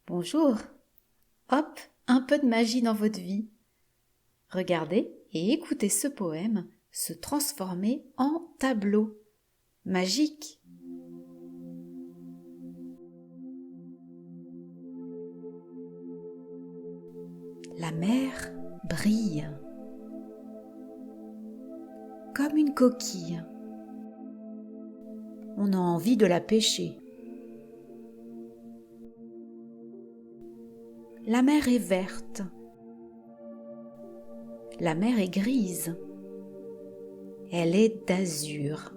Bonjour. Hop, un peu de magie dans votre vie. Regardez et écoutez ce poème se transformer en tableau magique. La mer brille comme une coquille. On a envie de la pêcher. La mer est verte. La mer est grise. Elle est d'azur.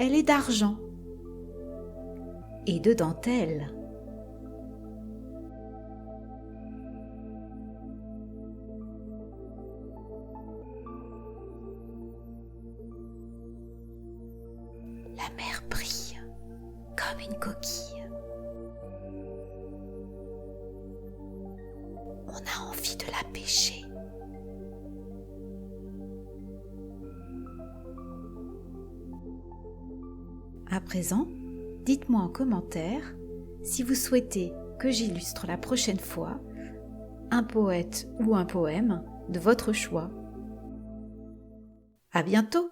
Elle est d'argent et de dentelle. La mer brille comme une coquille. On a envie de la pêcher. À présent, dites-moi en commentaire si vous souhaitez que j'illustre la prochaine fois un poète ou un poème de votre choix. À bientôt!